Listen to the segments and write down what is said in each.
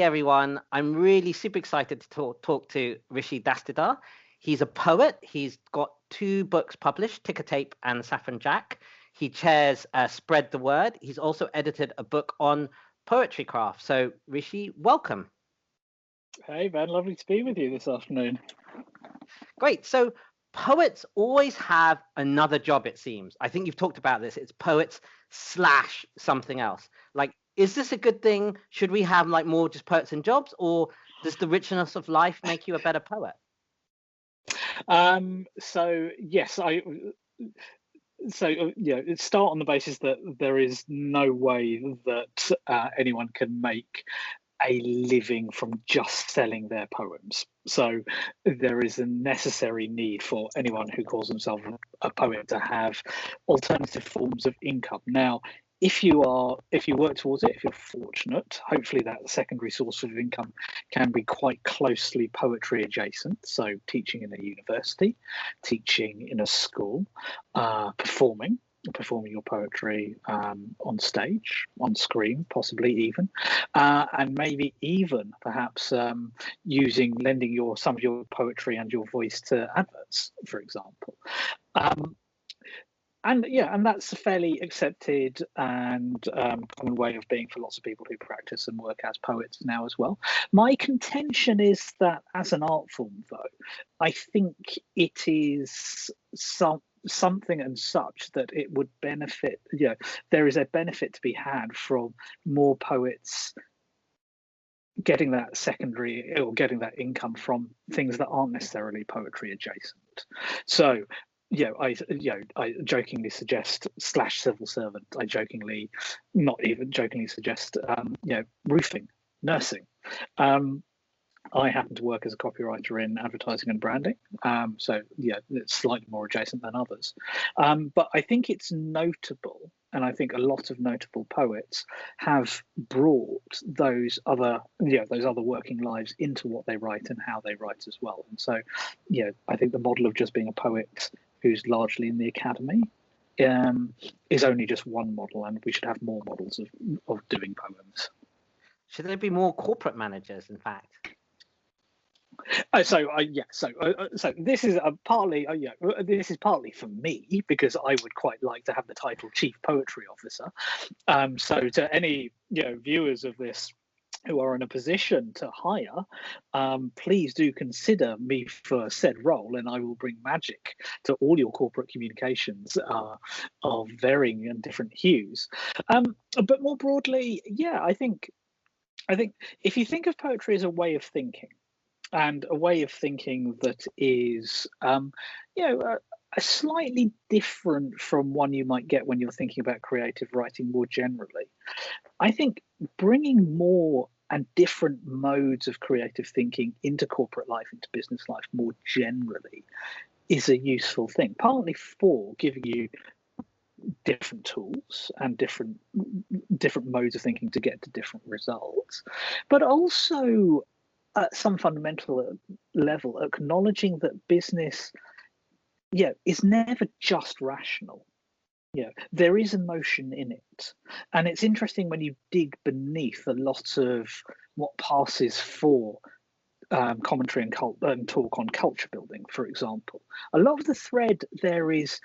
everyone. I'm really super excited to talk to Rishi Dastidar. He's a poet. He's got 2 books published, Ticker Tape and Saffron Jack. He chairs Spread the Word. He's also edited a book on poetry craft. So, Rishi, welcome. Hey, man, lovely to be with you this afternoon. Great. So, poets always have another job, it seems. I think you've talked about this. It's poets / something else. Like, is this a good thing? Should we have like more just poets and jobs, or does the richness of life make you a better poet? So yes, start on the basis that there is no way that anyone can make a living from just selling their poems. So there is a necessary need for anyone who calls themselves a poet to have alternative forms of income. Now, if you work towards it, if you're fortunate, hopefully that secondary source of income can be quite closely poetry adjacent. So teaching in a university, teaching in a school, performing your poetry on stage, on screen, possibly even, and maybe even perhaps lending some of your poetry and your voice to adverts, for example. And that's a fairly accepted and common way of being for lots of people who practice and work as poets now as well. My contention is that as an art form, though, I think it is something and such that it would benefit. There is a benefit to be had from more poets getting that secondary or getting that income from things that aren't necessarily poetry adjacent. So. I jokingly suggest /civil servant. I not even jokingly suggest roofing, nursing. I happen to work as a copywriter in advertising and branding, so it's slightly more adjacent than others. But I think it's notable, and I think a lot of notable poets have brought those other working lives into what they write and how they write as well. And so, I think the model of just being a poet who's largely in the academy is only just one model, and we should have more models of doing poems. Should there be more corporate managers, in fact? So this is partly for me, because I would quite like to have the title Chief Poetry Officer. So to any viewers of this who are in a position to hire, please do consider me for said role, and I will bring magic to all your corporate communications of varying and different hues. But more broadly, I think if you think of poetry as a way of thinking, and a way of thinking that is, slightly different from one you might get when you're thinking about creative writing more generally, I think bringing more and different modes of creative thinking into corporate life, into business life more generally, is a useful thing, partly for giving you different tools and different modes of thinking to get to different results, but also at some fundamental level, acknowledging that business, is never just rational. There is emotion in it. And it's interesting when you dig beneath a lot of what passes for commentary and talk on culture building, for example. A lot of the thread there is,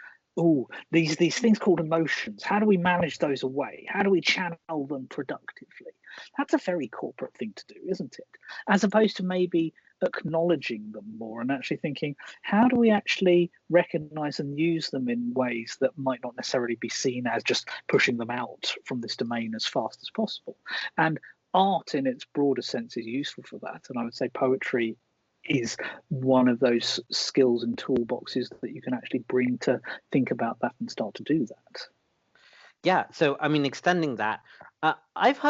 these things called emotions. How do we manage those away? How do we channel them productively? That's a very corporate thing to do, isn't it? As opposed to maybe acknowledging them more and actually thinking, how do we actually recognize and use them in ways that might not necessarily be seen as just pushing them out from this domain as fast as possible? And art in its broader sense is useful for that. And I would say poetry is one of those skills and toolboxes that you can actually bring to think about that and start to do that. Yeah, so I mean, extending that, I've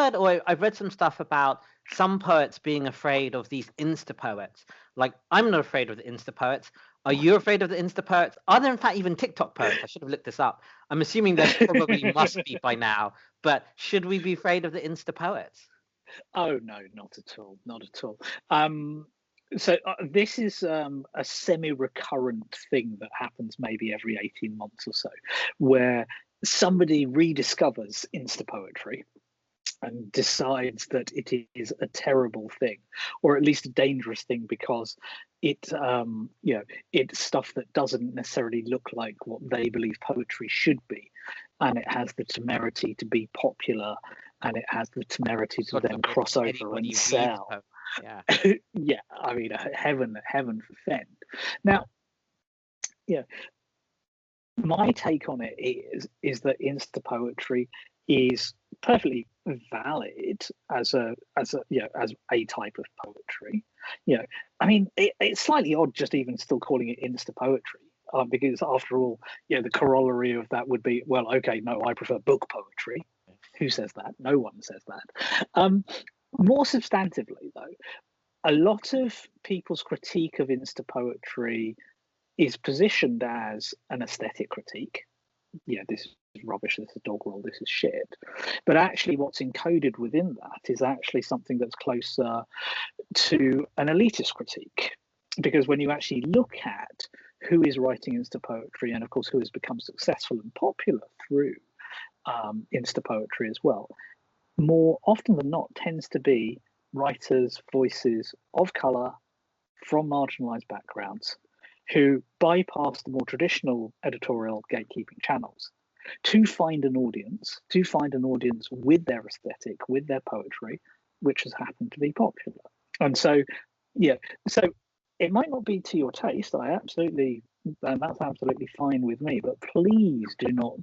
read some stuff about some poets being afraid of these Insta poets. Like, I'm not afraid of the Insta poets. Are you afraid of the Insta poets? Are there in fact even TikTok poets? I should have looked this up. I'm assuming there probably must be by now, but should we be afraid of the Insta poets? Oh no, not at all, not at all. So this is a semi-recurrent thing that happens maybe every 18 months or so, where somebody rediscovers Insta poetry and decides that it is a terrible thing, or at least a dangerous thing, because it's stuff that doesn't necessarily look like what they believe poetry should be, and it has the temerity to be popular, and it has the temerity to then cross over and sell. Yeah. Yeah, I mean, heaven forfend. Now, yeah, my take on it is that Insta poetry is perfectly valid as a type of poetry. I mean, it's slightly odd just even still calling it Insta poetry, because after all, the corollary of that would be, well, okay, no, I prefer book poetry. Who says that? No one says that. More substantively, though, a lot of people's critique of Insta poetry is positioned as an aesthetic critique. This is rubbish, this is doggerel, this is shit. But actually what's encoded within that is actually something that's closer to an elitist critique. Because when you actually look at who is writing Insta poetry, and of course who has become successful and popular through Insta poetry as well, more often than not tends to be writers, voices of colour from marginalised backgrounds, who bypass the more traditional editorial gatekeeping channels to find an audience with their aesthetic, with their poetry, which has happened to be popular. And so, so it might not be to your taste. And that's absolutely fine with me. But please do not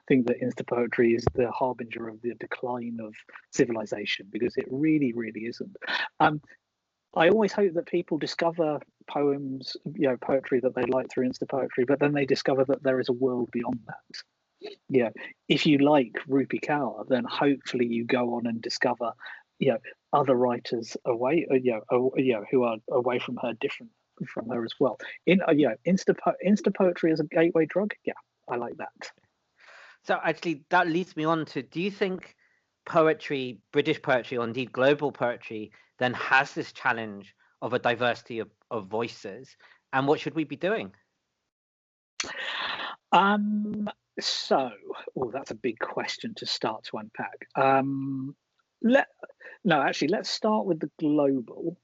think that Insta poetry is the harbinger of the decline of civilization, because it really, really isn't. I always hope that people discover poems, poetry that they like through Insta poetry, but then they discover that there is a world beyond that. If you like Rupi Kaur, then hopefully you go on and discover, other writers away, who are away from her, different from her as well. Insta poetry as a gateway drug. Yeah, I like that. So actually, that leads me on to: do you think poetry, British poetry, or indeed global poetry, then has this challenge of a diversity of voices, and what should we be doing? So, that's a big question to start to unpack. Let's start with the global.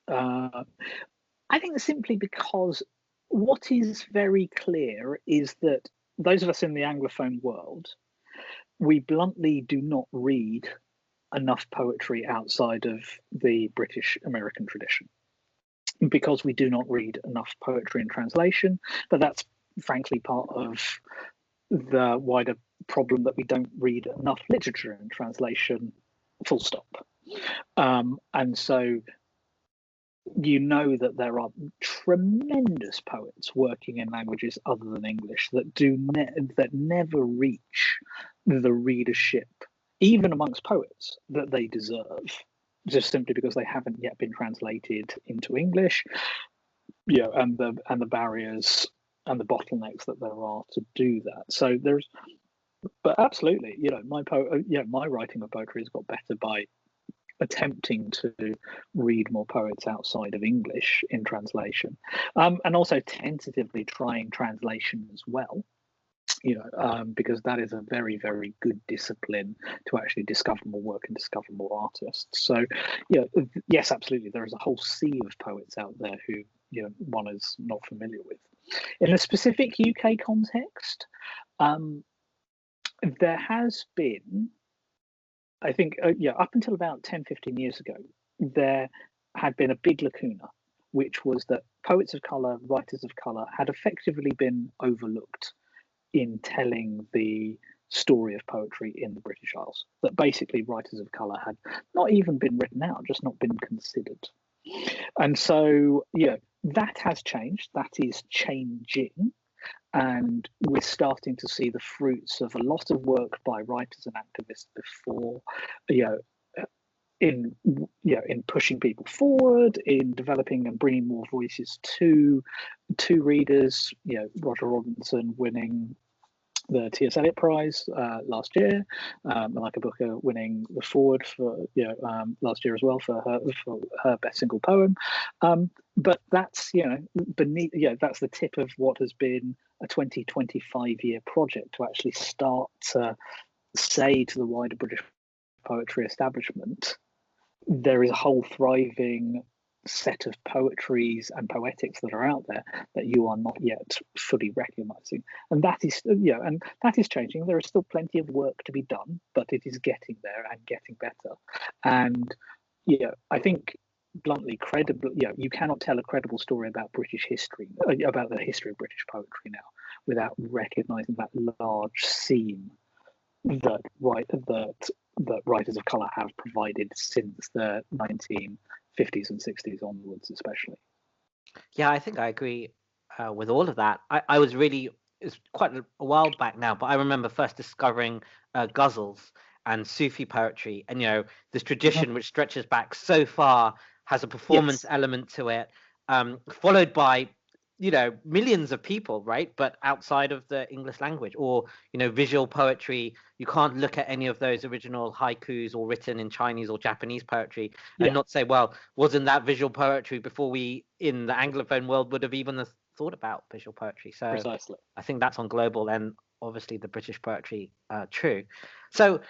I think simply because what is very clear is that those of us in the Anglophone world, we bluntly do not read enough poetry outside of the British American tradition, because we do not read enough poetry in translation. But that's frankly part of the wider problem that we don't read enough literature in translation, full stop. And so that there are tremendous poets working in languages other than English that never reach the readership, even amongst poets, that they deserve, just simply because they haven't yet been translated into English, and the barriers and the bottlenecks that there are to do that. So but absolutely, my writing of poetry has got better by attempting to read more poets outside of English in translation, and also tentatively trying translation as well, because that is a very, very good discipline to actually discover more work and discover more artists. So, yes, absolutely, there is a whole sea of poets out there who one is not familiar with. In a specific UK context, there has been, I think, up until about 10, 15 years ago, there had been a big lacuna, which was that poets of colour, writers of colour, had effectively been overlooked in telling the story of poetry in the British Isles. That basically writers of colour had not even been written out, just not been considered. And so, that has changed. That is changing. And we're starting to see the fruits of a lot of work by writers and activists before, in pushing people forward, in developing and bringing more voices to readers. Roger Robinson winning the T.S. Eliot Prize last year, Malika Booker winning the Forward for last year as well for her best single poem. But that's beneath. That's the tip of what has been a 25 year project to actually start to say to the wider British poetry establishment, there is a whole thriving set of poetries and poetics that are out there that you are not yet fully recognizing, and that is changing. There is still plenty of work to be done, but it is getting there and getting better. And I think, bluntly, credible. You cannot tell a credible story about British history, about the history of British poetry now, without recognizing that large seam that writers of color have provided since the 1950s and 60s onwards, especially. Yeah, I think I agree with all of that. I was really, it's quite a while back now, but I remember first discovering ghazals and Sufi poetry, and this tradition which stretches back so far, has a performance element to it, followed by millions of people, right? But outside of the English language, or visual poetry. You can't look at any of those original haikus or written in Chinese or Japanese poetry and not say, well, wasn't that visual poetry before we in the Anglophone world would have even thought about visual poetry? So precisely, I think that's on global, and obviously the British poetry true. So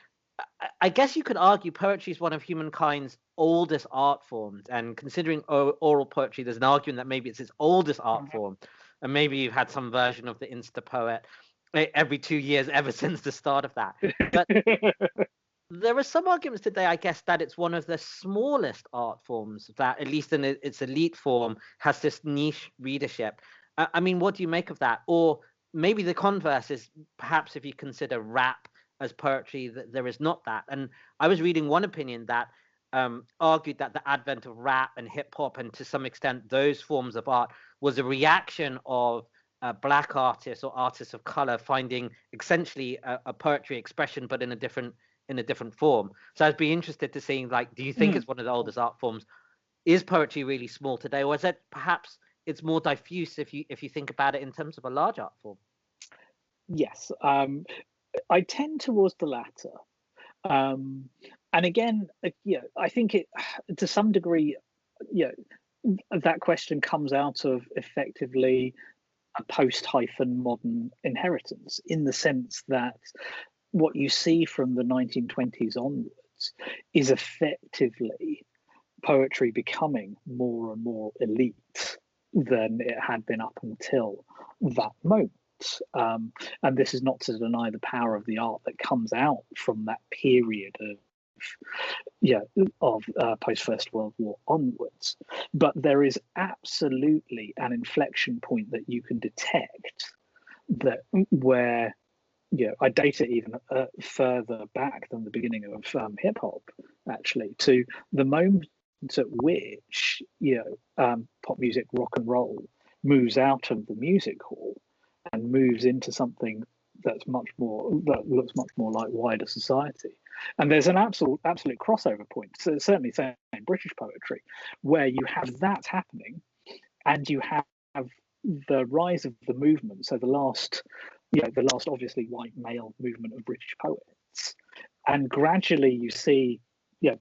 I guess you could argue poetry is one of humankind's oldest art forms, and considering oral poetry, there's an argument that maybe it's its oldest art form, and maybe you've had some version of the Insta poet every 2 years ever since the start of that. But there are some arguments today, I guess, that it's one of the smallest art forms that, at least in its elite form, has this niche readership. I mean, what do you make of that? Or maybe the converse is perhaps if you consider rap as poetry, that there is not that. And I was reading one opinion that argued that the advent of rap and hip hop, and to some extent those forms of art, was a reaction of black artists or artists of color finding essentially a poetry expression, but in a different form. So I'd be interested to see, like, do you think it's one of the oldest art forms? Is poetry really small today, or is it perhaps it's more diffuse if you think about it in terms of a large art form? Yes. I tend towards the latter. And again, I think it, to some degree, that question comes out of effectively a post-modern inheritance, in the sense that what you see from the 1920s onwards is effectively poetry becoming more and more elite than it had been up until that moment. And this is not to deny the power of the art that comes out from that period of post First World War onwards. But there is absolutely an inflection point that you can detect, that where I date it even further back than the beginning of hip hop, actually, to the moment at which pop music, rock and roll, moves out of the music hall and moves into something that looks much more like wider society. And there's an absolute crossover point. So certainly, say in British poetry, where you have that happening, and you have the rise of the movement. So the last obviously white male movement of British poets, and gradually you see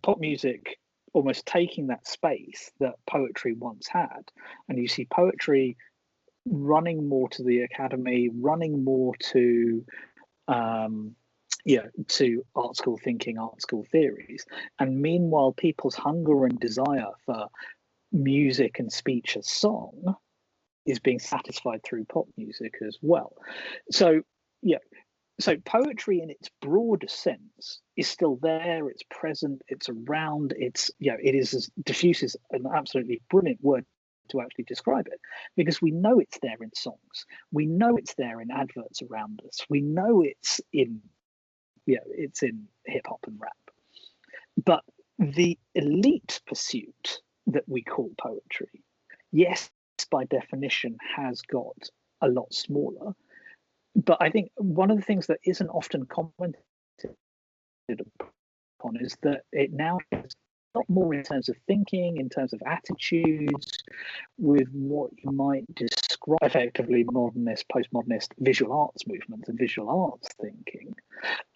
pop music almost taking that space that poetry once had, and you see poetry running more to the academy, running more to to art school thinking, art school theories. And meanwhile, people's hunger and desire for music and speech as song is being satisfied through pop music as well. So poetry in its broader sense is still there, it's present, it's around, it is as diffuse, is an absolutely brilliant word to actually describe it, because we know it's there in songs, we know it's there in adverts around us, we know it's in hip hop and rap. But the elite pursuit that we call poetry, yes, by definition has got a lot smaller. But I think one of the things that isn't often commented upon is that it now has a lot more in terms of thinking, in terms of attitudes, with what you might describe effectively modernist, postmodernist visual arts movements and visual arts thinking.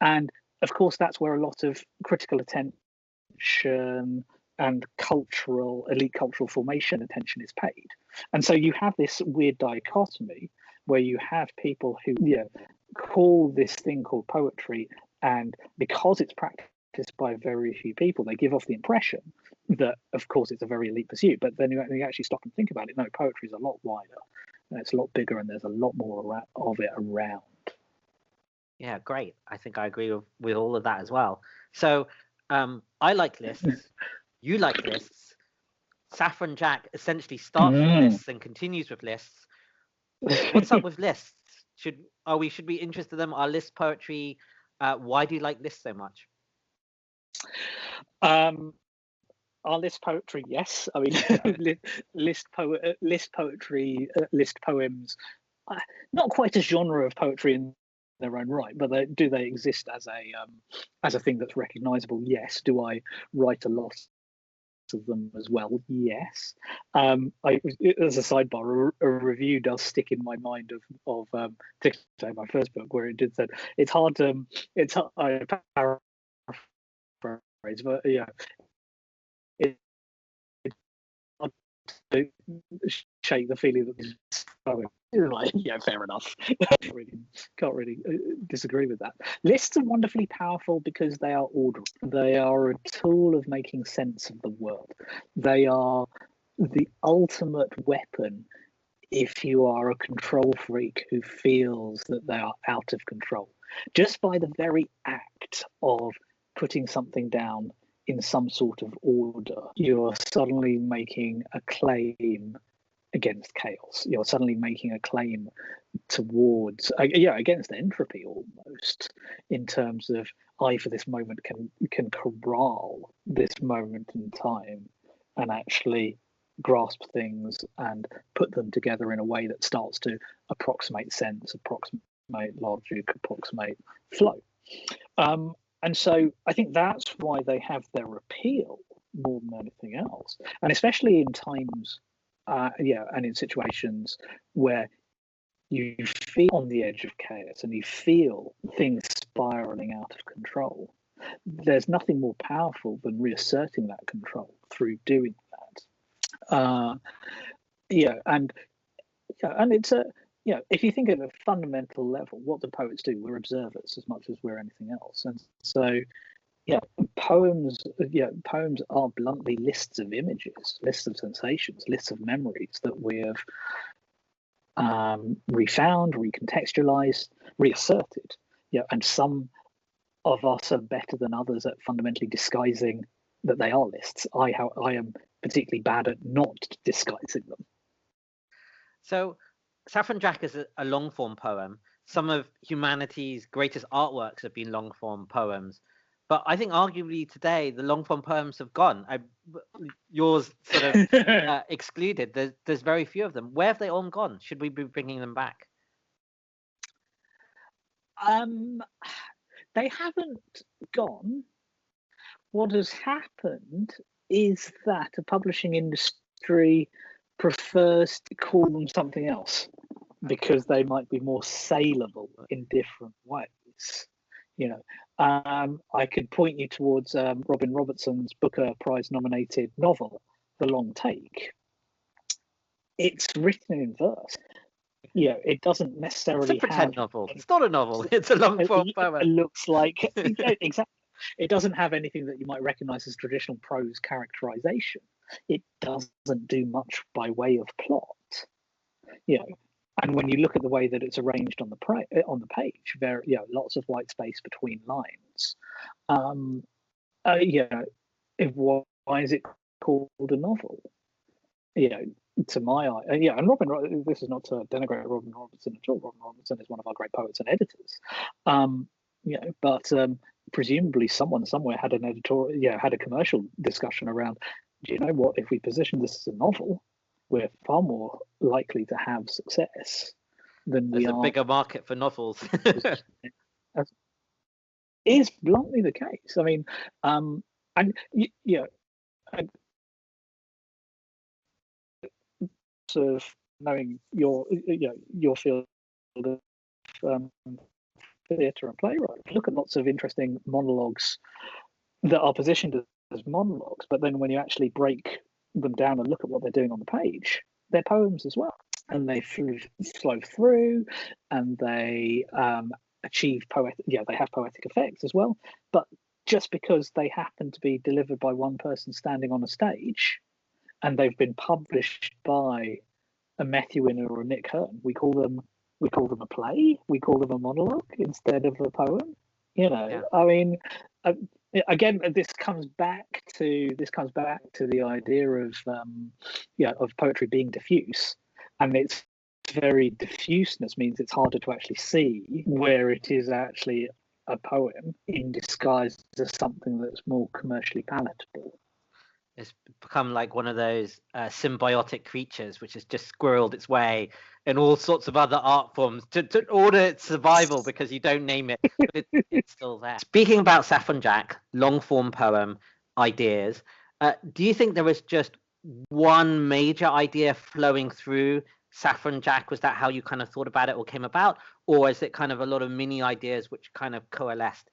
And of course, that's where a lot of critical attention and elite cultural formation attention is paid. And so you have this weird dichotomy where you have people who call this thing called poetry, and because it's practiced by very few people. They give off the impression that, of course, it's a very elite pursuit, but then you actually stop and think about it. No, poetry is a lot wider, and it's a lot bigger, and there's a lot more of it around. Yeah, great. I think I agree with all of that as well. So I like lists. You like lists. Saffron Jack essentially starts with lists and continues with lists. What's up with lists? Should we be interested in them? Are list poetry? Why do you like lists so much? Are list poetry? Yes. I mean, list poetry, list poems. Not quite a genre of poetry in their own right, but do they exist as a thing that's recognizable? Yes. Do I write a lot of them as well? Yes. As a sidebar, a review does stick in my mind of my first book, where it did said it's hard to I paraphrase, but yeah, it's hard to shake the feeling that this poem. Like, yeah, fair enough. Can't really disagree with that. Lists are wonderfully powerful because they are orderable. They are a tool of making sense of the world. They are the ultimate weapon if you are a control freak who feels that they are out of control. Just by the very act of putting something down in some sort of order, you're suddenly making a claim against chaos. You're suddenly making a claim towards, against entropy almost, in terms of I, for this moment, can corral this moment in time and actually grasp things and put them together in a way that starts to approximate sense, approximate logic, approximate flow. And so I think that's why they have their appeal more than anything else. And especially in times, and in situations where you feel on the edge of chaos and you feel things spiraling out of control, there's nothing more powerful than reasserting that control through doing that. And it's if you think at a fundamental level, what do poets do? We're observers as much as we're anything else. And so, poems are bluntly lists of images, lists of sensations, lists of memories that we have refound, recontextualized, reasserted. And some of us are better than others at fundamentally disguising that they are lists. I am particularly bad at not disguising them. So Saffron Jack is a long form poem. Some of humanity's greatest artworks have been long form poems. But I think arguably today the long form poems have gone. Yours sort of excluded. There's very few of them. Where have they all gone? Should we be bringing them back? They haven't gone. What has happened is that a publishing industry prefers to call them something else because they might be more saleable in different ways. I could point you towards Robin Robertson's Booker Prize nominated novel, The Long Take. It's written in verse. It doesn't necessarily it's a pretend novel. It's not a novel. It's a long form poem. It looks like exactly. It doesn't have anything that you might recognize as traditional prose characterization. It doesn't do much by way of plot. And when you look at the way that it's arranged on the page, there, lots of white space between lines. Why is it called a novel? To my eye, and Robin. This is not to denigrate Robin Robertson at all. Robin Robertson is one of our great poets and editors. But presumably someone somewhere had an editorial, had a commercial discussion around. Do you know what? If we position this as a novel, we're far more likely to have success than There's a bigger market for novels. Is bluntly the case. I mean, sort of knowing your field of theatre and playwright, look at lots of interesting monologues that are positioned as monologues, but then when you actually break them down and look at what they're doing on the page, they're poems as well, and they flow through, and they achieve they have poetic effects as well. But just because they happen to be delivered by one person standing on a stage and they've been published by a Methuen or a Nick Hearn, we call them a play, we call them a monologue instead of a poem. I mean, again, this comes back to the idea of poetry being diffuse, and its very diffuseness means it's harder to actually see where it is actually a poem in disguise as something that's more commercially palatable. It's become like one of those symbiotic creatures which has just squirreled its way in all sorts of other art forms to order its survival, because you don't name it, but it's still there. Speaking about Saffron Jack, long form poem ideas, do you think there was just one major idea flowing through Saffron Jack? Was that how you kind of thought about it or came about? Or is it kind of a lot of mini ideas which kind of coalesced?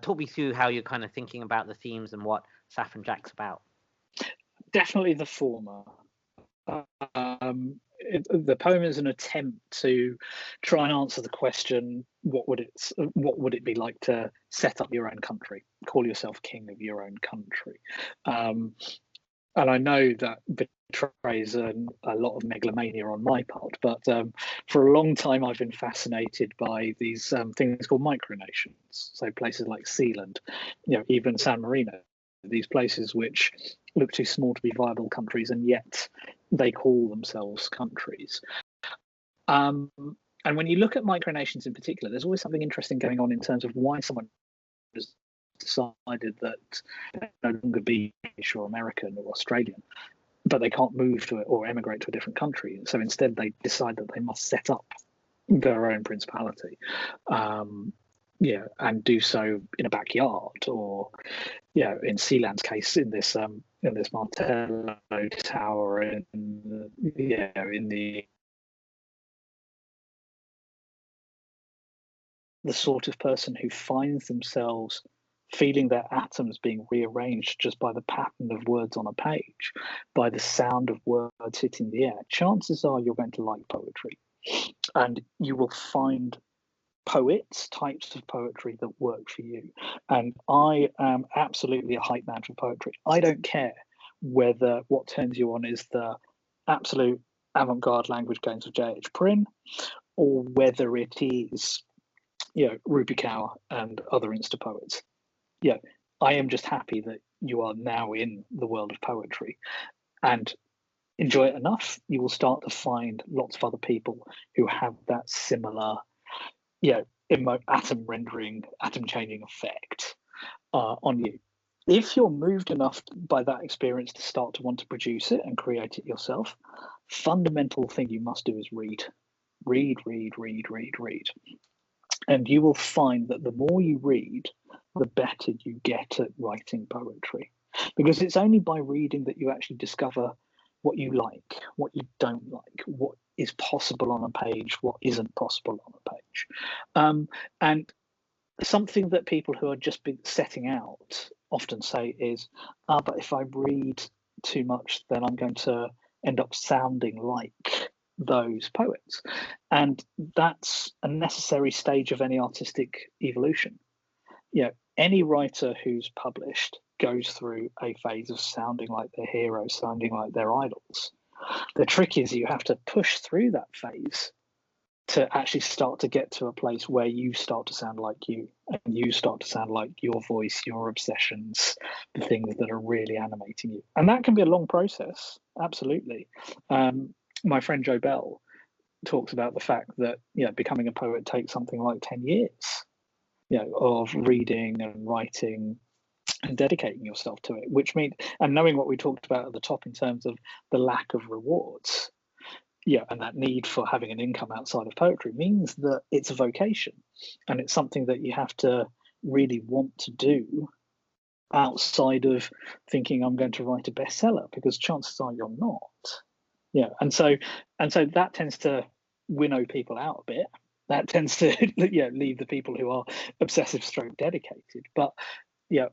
Talk me through how you're kind of thinking about the themes and what Saffron Jack's about. Definitely the former. The poem is an attempt to try and answer the question: what would it be like to set up your own country, call yourself king of your own country? And I know that betrays a lot of megalomania on my part, but for a long time I've been fascinated by these things called micronations. So places like Sealand, even San Marino, these places which look too small to be viable countries, and yet they call themselves countries. And when you look at micronations in particular, there's always something interesting going on in terms of why someone has decided that they no longer be British or American or Australian, but they can't move to it or emigrate to a different country. So instead they decide that they must set up their own principality. And do so in a backyard, or in Sealand's case, in this Martello Tower, in the sort of person who finds themselves feeling their atoms being rearranged just by the pattern of words on a page, by the sound of words hitting the air. Chances are you're going to like poetry, and you will find types of poetry that work for you. And I am absolutely a hype man for poetry. I don't care whether what turns you on is the absolute avant-garde language games of J.H. Prynne, or whether it is Rupi Kaur and other Insta poets. I am just happy that you are now in the world of poetry, and enjoy it enough, you will start to find lots of other people who have that similar atom rendering, atom changing effect on you. If you're moved enough by that experience to start to want to produce it and create it yourself, fundamental thing you must do is read. And you will find that the more you read, the better you get at writing poetry. Because it's only by reading that you actually discover what you like, what you don't like, what is possible on a page, what isn't possible on a page. And something that people who are just setting out often say is, but if I read too much, then I'm going to end up sounding like those poets. And that's a necessary stage of any artistic evolution. Any writer who's published goes through a phase of sounding like their heroes, sounding like their idols. The trick is you have to push through that phase to actually start to get to a place where you start to sound like you, and you start to sound like your voice, your obsessions, the things that are really animating you. And that can be a long process, absolutely. My friend Joe Bell talks about the fact that becoming a poet takes something like 10 years of reading and writing and dedicating yourself to it, which means, and knowing what we talked about at the top in terms of the lack of rewards, and that need for having an income outside of poetry, means that it's a vocation, and it's something that you have to really want to do outside of thinking I'm going to write a bestseller, because chances are you're not. And so that tends to winnow people out a bit. That tends to leave the people who are obsessive stroke dedicated. But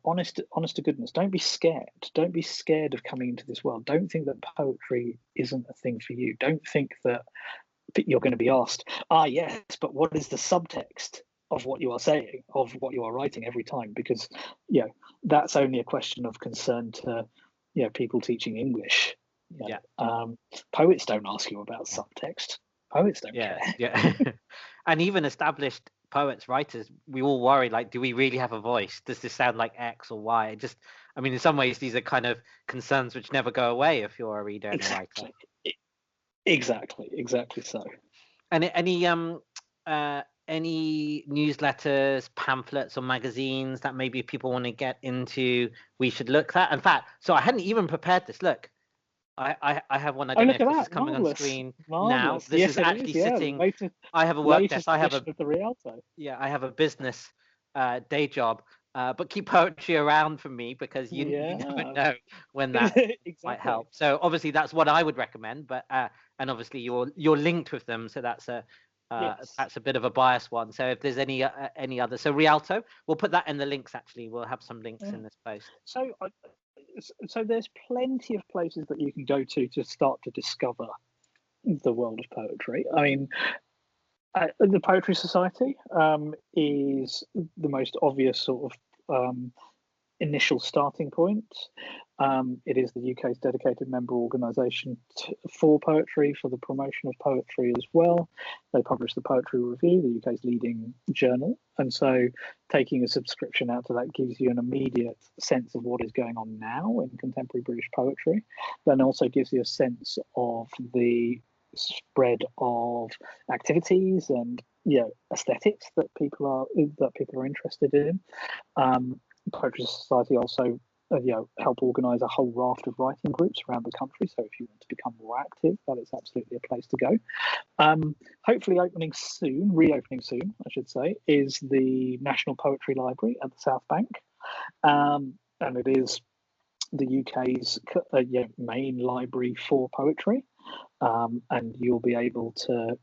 honest to goodness, don't be scared. Don't be scared of coming into this world. Don't think that poetry isn't a thing for you. Don't think that you're going to be asked, yes, but what is the subtext? of what you are saying, of what you are writing every time, because that's only a question of concern to people teaching English. Yeah. Poets don't ask you about subtext. Poets don't care. Yeah. And even established poets, writers, we all worry, like, do we really have a voice? Does this sound like X or Y? I mean, in some ways, these are kind of concerns which never go away if you're a reader and a writer. Exactly so. And any newsletters, pamphlets, or magazines that maybe people want to get into, we should look at? In fact, so I hadn't even prepared this. Look, I have one. I don't know if this is coming on screen now. This is actually sitting. I have a work desk. I have of the Rialto. Yeah, I have a business day job, but keep poetry around for me, because you never know when that might help. So obviously that's what I would recommend, but and obviously you're linked with them, so that's a bit of a biased one. So if there's any other, so Rialto, we'll put that in the links. Actually, we'll have some links in this post. So there's plenty of places that you can go to start to discover the world of poetry. I mean, the Poetry Society is the most obvious sort of initial starting point. It is the UK's dedicated member organisation for poetry, for the promotion of poetry as well. They publish the Poetry Review, the UK's leading journal. And so taking a subscription out to that gives you an immediate sense of what is going on now in contemporary British poetry. Then also gives you a sense of the spread of activities and aesthetics that people are interested in. Poetry Society also help organise a whole raft of writing groups around the country. So if you want to become more active, that is absolutely a place to go. Hopefully reopening soon, I should say, is the National Poetry Library at the South Bank. And it is the UK's main library for poetry. And you'll be able to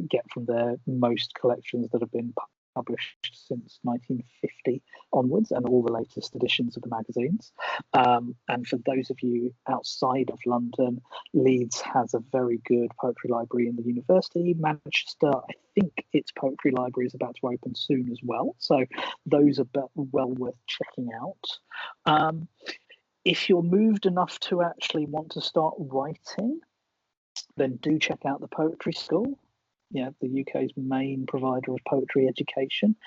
get from there most collections that have been published since 1950 onwards, and all the latest editions of the magazines. And for those of you outside of London, Leeds has a very good poetry library in the university. Manchester, I think its poetry library is about to open soon as well. So those are well worth checking out. If you're moved enough to actually want to start writing, then do check out the Poetry School. The UK's main provider of poetry education.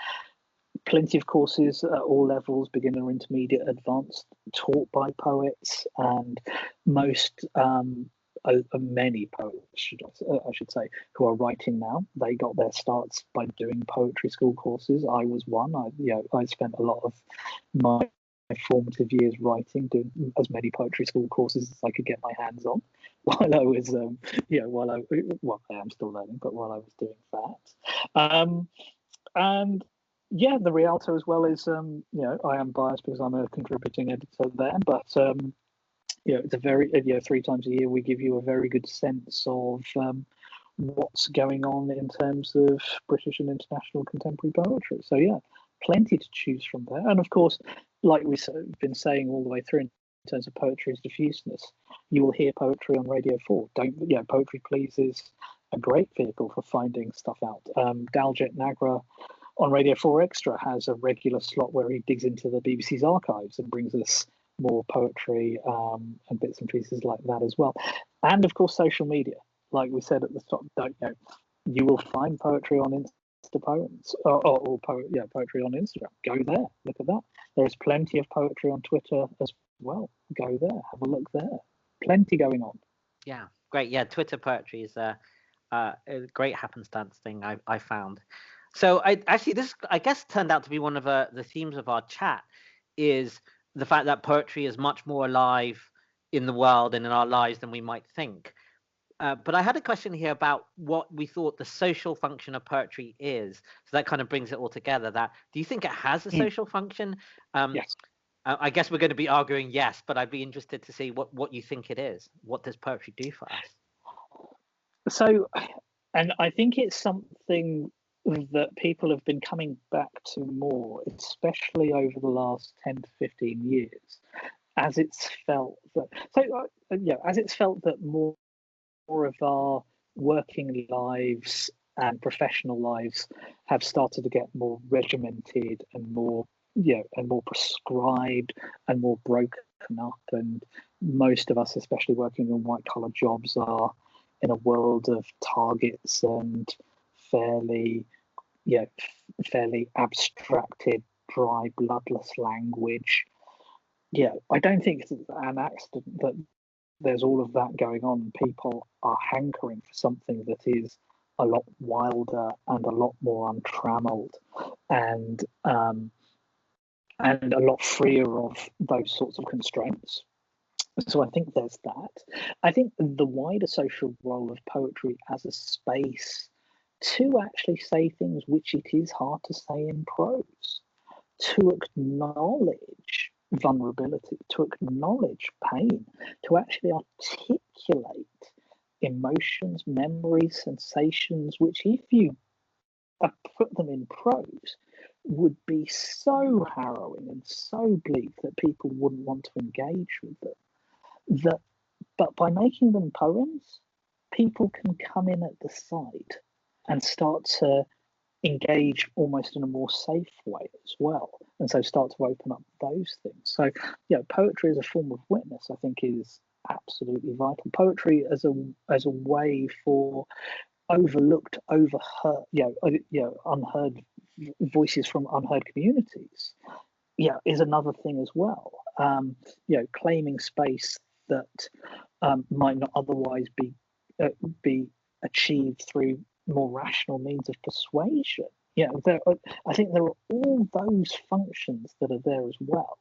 Plenty of courses at all levels, beginner, intermediate, advanced, taught by poets, and many poets, I should say, who are writing now. They got their starts by doing poetry school courses. I was one. I spent a lot of my formative years writing, doing as many poetry school courses as I could get my hands on while I was I am still learning, but while I was doing that. And the Rialto as well is I am biased because I'm a contributing editor there, but it's a very 3 times a year we give you a very good sense of what's going on in terms of British and international contemporary poetry. So plenty to choose from there. And of course, like we've been saying all the way through in terms of poetry's diffuseness, you will hear poetry on Radio 4. Poetry Please is a great vehicle for finding stuff out. Daljit Nagra on Radio 4 Extra has a regular slot where he digs into the BBC's archives and brings us more poetry and bits and pieces like that as well. And of course, social media. Like we said at the top, you will find poetry on Insta poems or poetry on Instagram. Go there, look at that. There's plenty of poetry on Twitter as well. Go there, have a look there. Plenty going on. Yeah, great. Yeah, Twitter poetry is a great happenstance thing I found. So this I guess turned out to be one of the themes of our chat, is the fact that poetry is much more alive in the world and in our lives than we might think. But I had a question here about what we thought the social function of poetry is. So that kind of brings it all together. Do you think it has a social function? Yes. I guess we're going to be arguing yes, but I'd be interested to see what you think it is. What does poetry do for us? So, and I think it's something that people have been coming back to more, especially over the last 10 to 15 years, as it's felt that more of our working lives and professional lives have started to get more regimented and more, and more prescribed and more broken up. And most of us, especially working in white collar jobs, are in a world of targets and fairly abstracted, dry, bloodless language. I don't think it's an accident that there's all of that going on. People are hankering for something that is a lot wilder and a lot more untrammeled, and a lot freer of those sorts of constraints. So I think there's that. I think the wider social role of poetry as a space to actually say things which it is hard to say in prose, to acknowledge vulnerability, to acknowledge pain, to actually articulate emotions, memories, sensations, which if you put them in prose would be so harrowing and so bleak that people wouldn't want to engage with them. But by making them poems, people can come in at the side and start to engage almost in a more safe way as well, and so start to open up those things. So poetry as a form of witness, I think, is absolutely vital. Poetry as a way for overlooked, overheard, unheard voices from unheard communities, is another thing as well. Claiming space that might not otherwise be achieved through more rational means of persuasion. I think there are all those functions that are there as well.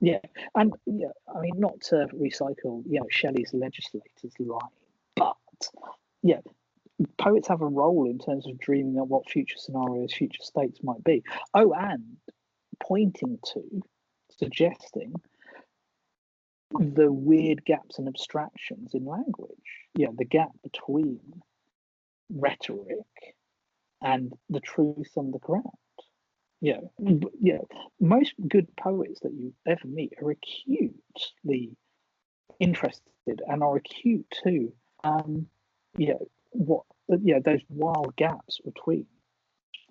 I mean, not to recycle, Shelley's legislators line, but poets have a role in terms of dreaming up what future scenarios, future states might be. Oh, and pointing to, suggesting the weird gaps and abstractions in language. The gap between rhetoric and the truth on the ground. Most good poets that you ever meet are acutely interested and are acute to those wild gaps between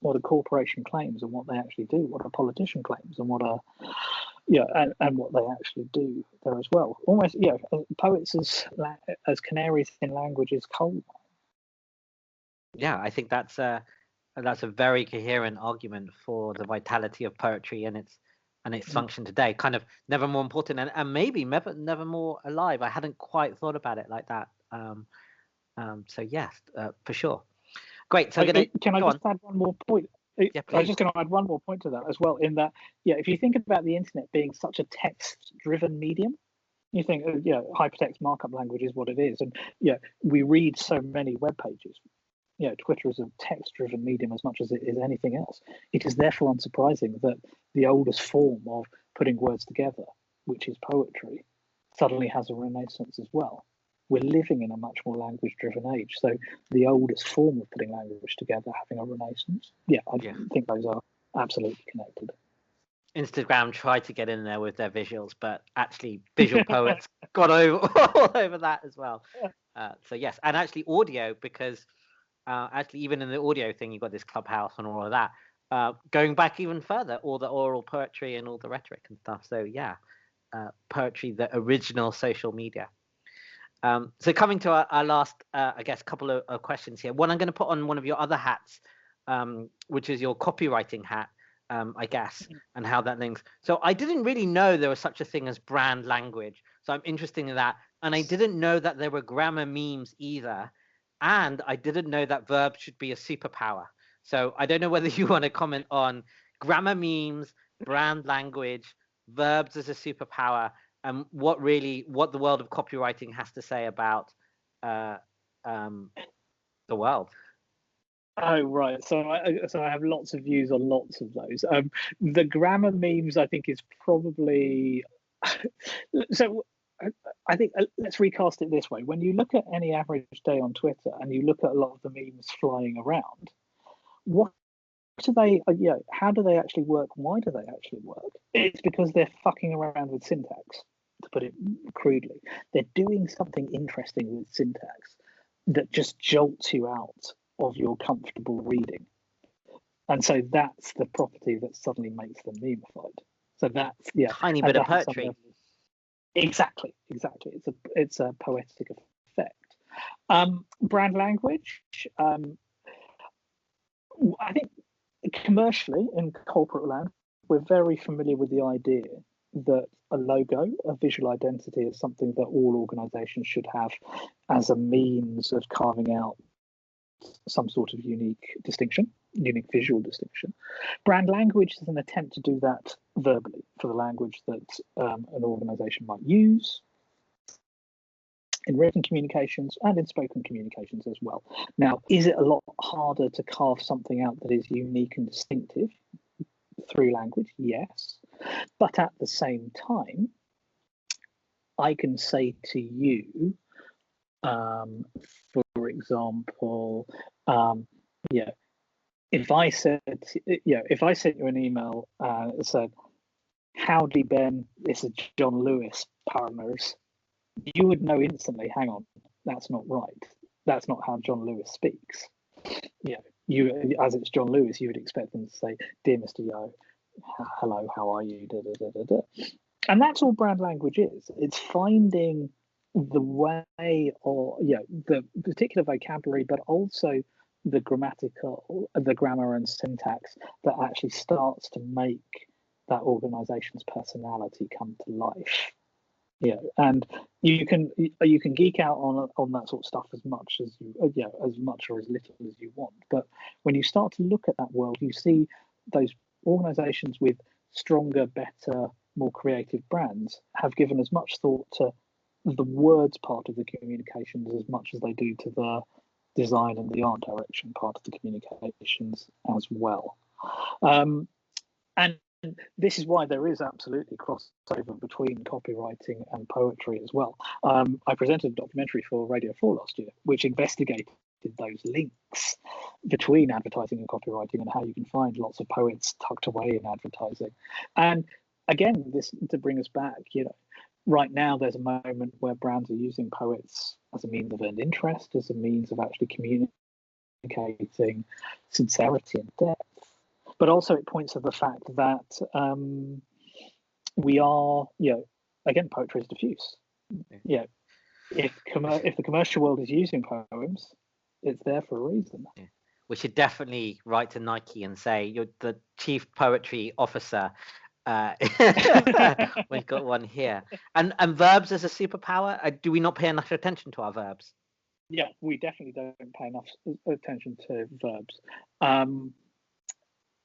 what a corporation claims and what they actually do, what a politician claims and what and what they actually do there as well. Almost, poets as canaries in language's coal mine. Yeah, I think that's a very coherent argument for the vitality of poetry and its function today. Kind of never more important and maybe never more alive. I hadn't quite thought about it like that. So yes, for sure. Great. So can I just add one more point? Yeah, I was just going to add one more point to that as well. In that, if you think about the internet being such a text-driven medium, you think, hypertext markup language is what it is, and we read so many web pages. Twitter is a text-driven medium as much as it is anything else. It is therefore unsurprising that the oldest form of putting words together, which is poetry, suddenly has a renaissance as well. We're living in a much more language-driven age, so the oldest form of putting language together having a renaissance. I think those are absolutely connected. Instagram tried to get in there with their visuals, but actually visual poets got all over that as well. So yes, and actually audio, because actually even in the audio thing, you've got this Clubhouse and all of that. Going back even further, all the oral poetry and all the rhetoric and stuff. So poetry, the original social media. So coming to our last, I guess, couple of questions here. One, I'm going to put on one of your other hats, which is your copywriting hat, I guess, and how that links. So I didn't really know there was such a thing as brand language. So I'm interested in that. And I didn't know that there were grammar memes either. And I didn't know that verbs should be a superpower. So I don't know whether you want to comment on grammar memes, brand language, verbs as a superpower, and what the world of copywriting has to say about the world. Oh, right. So I have lots of views on lots of those. The grammar memes, I think, is probably so. I think let's recast it this way. When you look at any average day on Twitter and you look at a lot of the memes flying around, what do they? How do they actually work? Why do they actually work? It's because they're fucking around with syntax, to put it crudely. They're doing something interesting with syntax that just jolts you out of your comfortable reading. And so that's the property that suddenly makes them memified. So that's tiny bit of poetry. Exactly. It's a poetic effect. Brand language. I think commercially in corporate land, we're very familiar with the idea that a logo, a visual identity, is something that all organizations should have as a means of carving out some sort of unique visual distinction. Brand language is an attempt to do that verbally for the language that an organization might use in written communications and in spoken communications as well. Now, is it a lot harder to carve something out that is unique and distinctive through language? Yes. But at the same time, I can say to you, for example, if I sent you an email that said, "Howdy Ben, this is John Lewis, partners," you would know instantly, hang on, that's not right. That's not how John Lewis speaks. You, as it's John Lewis, you would expect them to say, "Dear Mr. Yeoh, hello, how are you?" Da, da, da, da, da. And that's all brand language is. It's finding the way, or the particular vocabulary, but also the grammar and syntax that actually starts to make that organization's personality come to life. And you can geek out on that sort of stuff as much as as much or as little as you want. But when you start to look at that world, you see those organizations with stronger, better, more creative brands have given as much thought to the words part of the communications as much as they do to the design and the art direction part of the communications as well. And this is why there is absolutely crossover between copywriting and poetry as well. I presented a documentary for Radio 4 last year, which investigated those links between advertising and copywriting and how you can find lots of poets tucked away in advertising. And again, this to bring us back, right now there's a moment where brands are using poets as a means of earned interest, as a means of actually communicating sincerity and depth. But also it points to the fact that we are, again, poetry is diffuse. If the commercial world is using poems, it's there for a reason. We should definitely write to Nike and say you're the chief poetry officer. We've got one here. And verbs as a superpower. Do we not pay enough attention to our verbs? Yeah, we definitely don't pay enough attention to verbs.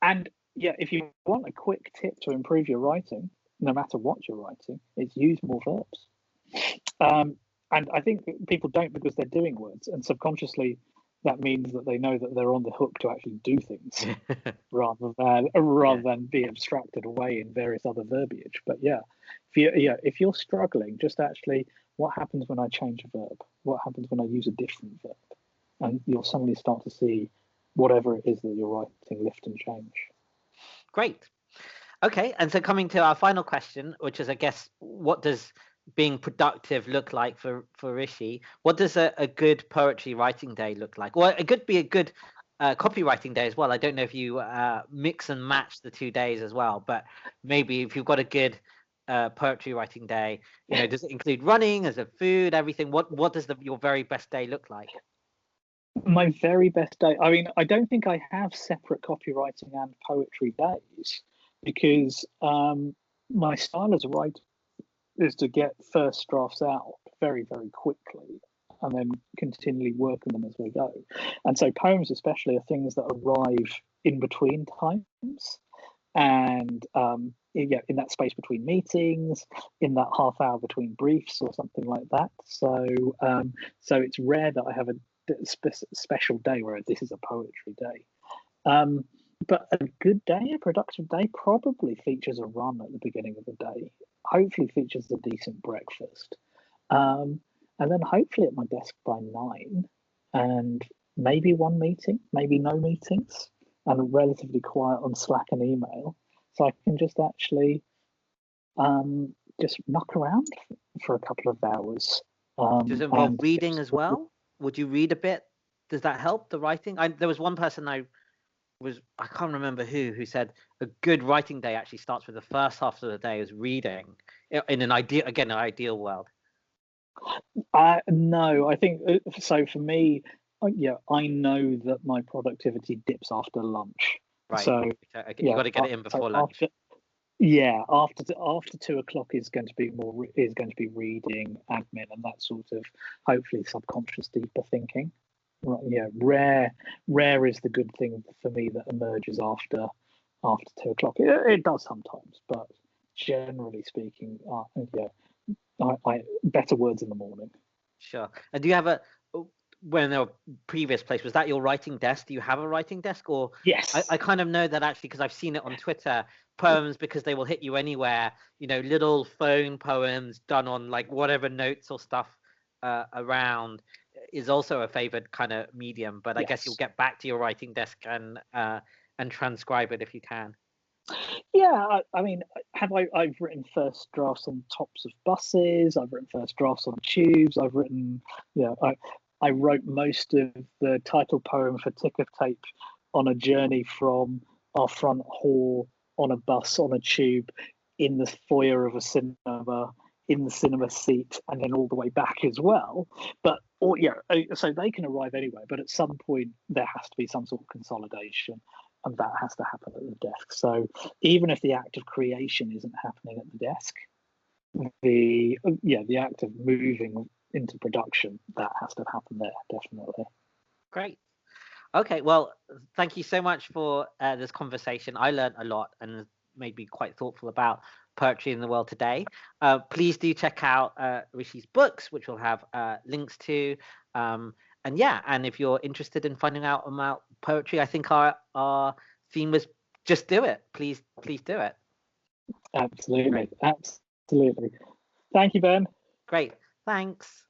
And if you want a quick tip to improve your writing, no matter what you're writing, it's use more verbs. And I think people don't because they're doing words, and subconsciously that means that they know that they're on the hook to actually do things rather than be abstracted away in various other verbiage. But if you're struggling, just actually, what happens when I change a verb? What happens when I use a different verb? And you'll suddenly start to see whatever it is that you're writing lift and change. Great. Okay, and so coming to our final question, which is, I guess, what does being productive look like for Rishi? What does a good poetry writing day look like? Or it could be a good copywriting day as well. I don't know if you mix and match the 2 days as well, but maybe if you've got a good poetry writing day, does it include running, as a food, everything? What does your very best day look like? My very best day. I mean, I don't think I have separate copywriting and poetry days because my style as a writer is to get first drafts out very, very quickly and then continually work on them as we go. And so poems especially are things that arrive in between times and in that space between meetings, in that half hour between briefs or something like that. So it's rare that I have a special day where this is a poetry day. But a good day, a productive day, probably features a run at the beginning of the day, hopefully features a decent breakfast, and then hopefully at my desk by 9, and maybe one meeting, maybe no meetings, and relatively quiet on Slack and email, so I can just actually just muck around for a couple of hours. Does it involve reading as well? Would you read a bit does that help the writing? There was one person I can't remember who said a good writing day actually starts with the first half of the day is reading in an ideal world. No, I think so. For me, yeah, I know that my productivity dips after lunch. Right. So you got to get it in before lunch. After 2 o'clock is going to be reading, admin, and that sort of hopefully subconscious deeper thinking. Right, yeah, rare is the good thing for me that emerges after 2 o'clock. It does sometimes, but generally speaking, I better words in the morning. Sure. And do you have when our previous place, was that your writing desk? Do you have a writing desk? Or yes, I kind of know that actually because I've seen it on Twitter, poems, because they will hit you anywhere, little phone poems done on like whatever notes or stuff around is also a favored kind of medium, but I guess you'll get back to your writing desk and transcribe it if you can. Yeah, I mean, I've written first drafts on tops of buses. I've written first drafts on tubes. I've written, I wrote most of the title poem for Tick of Tape on a journey from our front hall on a bus on a tube in the foyer of a cinema, in the cinema seat, and then all the way back as well. But so they can arrive anywhere, but at some point there has to be some sort of consolidation, and that has to happen at the desk. So even if the act of creation isn't happening at the desk, the act of moving into production, that has to happen there, definitely. Great. Okay, well, thank you so much for this conversation. I learned a lot and made me quite thoughtful about poetry in the world today. Please do check out Rishi's books, which we'll have links to. And if you're interested in finding out about poetry, I think our theme was just do it. Please do it. Absolutely. Great. Absolutely. Thank you, Ben. Great. Thanks.